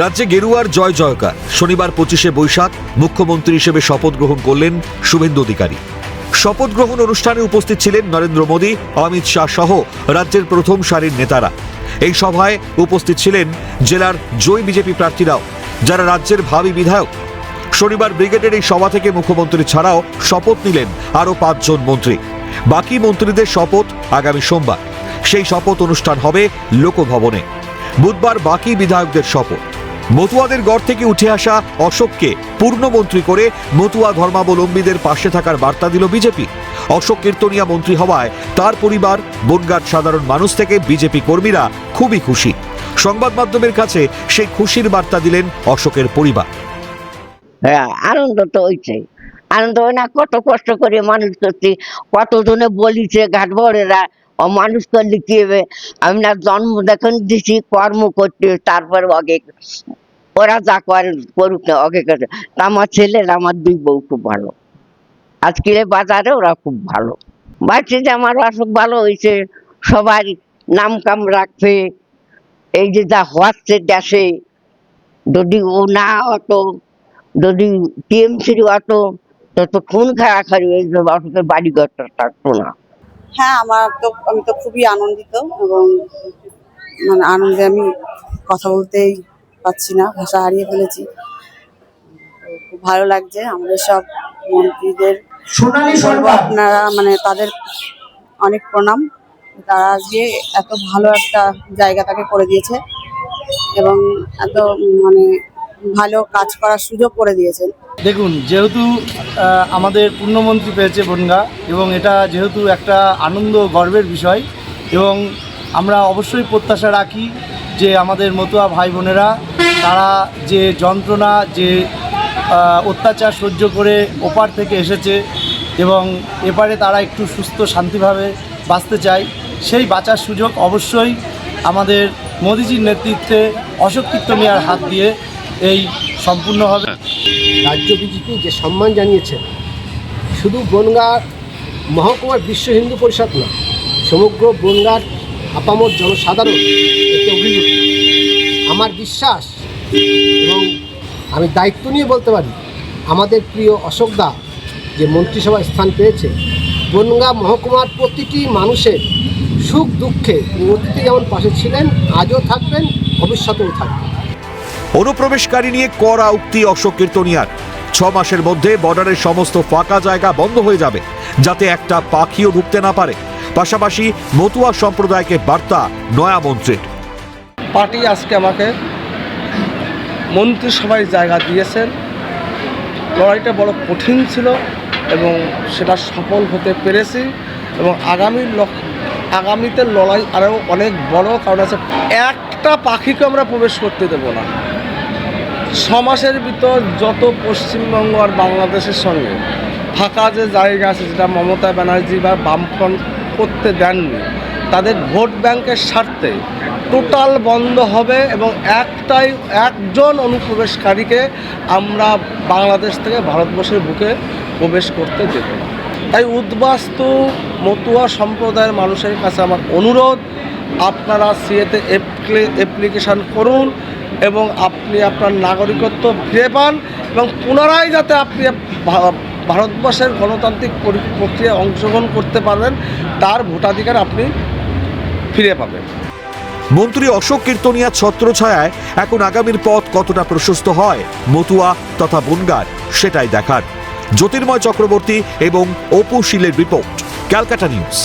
রাজ্যে গেরুয়ার জয় জয়কার। শনিবার 25শে বৈশাখ মুখ্যমন্ত্রী হিসেবে শপথ গ্রহণ করলেন শুভেন্দু অধিকারী। শপথ গ্রহণ অনুষ্ঠানে উপস্থিত ছিলেন নরেন্দ্র মোদী, অমিত শাহ সহ রাজ্যের প্রথম সারির নেতারা। এই সভায় উপস্থিত ছিলেন জেলার জয়ী বিজেপি প্রার্থীরাও, যারা রাজ্যের ভাবী বিধায়ক। শনিবার ব্রিগেডের এই সভা থেকে মুখ্যমন্ত্রী ছাড়াও শপথ নিলেন আরও 5 জন মন্ত্রী। বাকি মন্ত্রীদের শপথ আগামী সোমবার। সেই শপথ অনুষ্ঠান হবে লোকভবনে। বুধবার বাকি বিধায়কদের শপথ। মতুয়াদের গড় থেকে উঠে আসা অশোককে পূর্ণমন্ত্রী করে মতুয়া ধর্মাবলম্বীদের পাশে থাকার বার্তা দিল বিজেপি। অশোক কীর্তনিয়া মন্ত্রী হওয়ায় তার পরিবার, বনগাঁর সাধারণ মানুষ থেকে বিজেপি কর্মীরা খুবই খুশি। সংবাদ মাধ্যমের কাছে সেই খুশির বার্তা দিলেন অশোকের পরিবার। হ্যাঁ, আনন্দ তো হয়েছে। আনন্দ হয় না? কত কষ্ট করে মানুষ করছি, কতজনে বলিছে ঘাট বড়েরা মানুষ করলে কি হবে। আমি না জন্ম দেখুন দিছি, কর্ম করতে, তারপর অগে ওরা যা করে করুক না, অগে করে। আমার ছেলের, আমার 2 বউ খুব ভালো। আজকের বাজারে ওরা খুব ভালো। ভাবছি যে আমার অসুখ ভালো হয়েছে, সবাই নাম কাম রাখবে। এই যে যা হচ্ছে দেশে, যদি ও না হতো, যদি টিএমসির হতো, তত খুন খারাখারি এইসব অসুখের বাড়িঘরটা থাকতো না। হ্যাঁ, আমি তো খুবই আনন্দিত, এবং মানে আনন্দে আমি কথা বলতেই পারছি না, ভাষা হারিয়ে ফেলেছি। খুব ভালো লাগছে। আমাদের সব মন্ত্রীদের বলবো, আপনারা মানে তাদের অনেক প্রণাম। তারা আজকে এত ভালো একটা জায়গা তাকে করে দিয়েছে, এবং এত মানে ভালো কাজ করার সুযোগ করে দিয়েছেন। দেখুন, যেহেতু আমাদের পূর্ণমন্ত্রী পেয়েছে বনগাঁ, এবং এটা যেহেতু একটা আনন্দ গর্বের বিষয়, এবং আমরা অবশ্যই প্রত্যাশা রাখি যে আমাদের মতুয়া ভাই বোনেরা তারা যে যন্ত্রণা, যে অত্যাচার সহ্য করে ওপার থেকে এসেছে, এবং এপারে তারা একটু সুস্থ শান্তিভাবে বাঁচতে চায়, সেই বাঁচার সুযোগ অবশ্যই আমাদের মোদিজির নেতৃত্বে অশোক কীর্তনিয়ার হাত দিয়ে এই সম্পূর্ণ হবে। রাজ্য বিজেপি যে সম্মান জানিয়েছে, শুধু বনগাঁ মহকুমার বিশ্ব হিন্দু পরিষদ না, সমগ্র বনগাঁর আপামর জনসাধারণ এতে অভিভূত। আমার বিশ্বাস, এবং আমি দায়িত্ব নিয়ে বলতে পারি, আমাদের প্রিয় অশোকদা যে মন্ত্রিসভায় স্থান পেয়েছে, বনগাঁ মহকুমার প্রতিটি মানুষের সুখ দুঃখে অতীতে যেমন পাশে ছিলেন, আজও থাকবেন, ভবিষ্যতেও থাকবেন। অনুপ্রবেশকারী নিয়ে কড়া উক্তি অশোক কীর্তনিয়ার। 6 মাসের মধ্যে বর্ডারের সমস্ত ফাঁকা জায়গা বন্ধ হয়ে যাবে, যাতে একটা পাখিও ঢুকতে না পারে। পাশাপাশি মতুয়া সম্প্রদায়কে বার্তা নয়া মন্ত্রীর। পার্টি আজকে আমাকে মন্ত্রিসভায় জায়গা দিয়েছেন। লড়াইটা বড় কঠিন ছিল, এবং সেটা সফল হতে পেরেছি, এবং আগামীতে লড়াই আরও অনেক বড়। কারণ আছে, একটা পাখিকে আমরা প্রবেশ করতে দেব না। 6 মাসের ভিতর যত পশ্চিমবঙ্গ আর বাংলাদেশের সঙ্গে ফাঁকা যে জায়গা আছে, যেটা মমতা ব্যানার্জি বা বামফ্রন্ট করতে দেননি, তাদের ভোট ব্যাংকের স্বার্থে টোটাল বন্ধ হবে, এবং একজন অনুপ্রবেশকারীকে আমরা বাংলাদেশ থেকে ভারতবর্ষের বুকে প্রবেশ করতে দেব না। তাই উদ্বাস্তু মতুয়া সম্প্রদায়ের মানুষের কাছে আমার অনুরোধ, আপনারা সিএতে অ্যাপ্লিকেশান করুন, এবং আপনি আপনার নাগরিকত্ব ফিরে পান, এবং পুনরায় যাতে আপনি ভারতবর্ষের গণতান্ত্রিক প্রক্রিয়ায় অংশগ্রহণ করতে পারবেন, তার ভোটাধিকার আপনি ফিরে পাবেন। মন্ত্রী অশোক কীর্তনিয়ার ছত্রছায়ায় এখন আগামীর পথ কতটা প্রশস্ত হয় মতুয়া তথা বনগাঁর, সেটাই দেখার। জ্যোতির্ময় চক্রবর্তী এবং অপু শীলের রিপোর্ট, ক্যালকাটা নিউজ।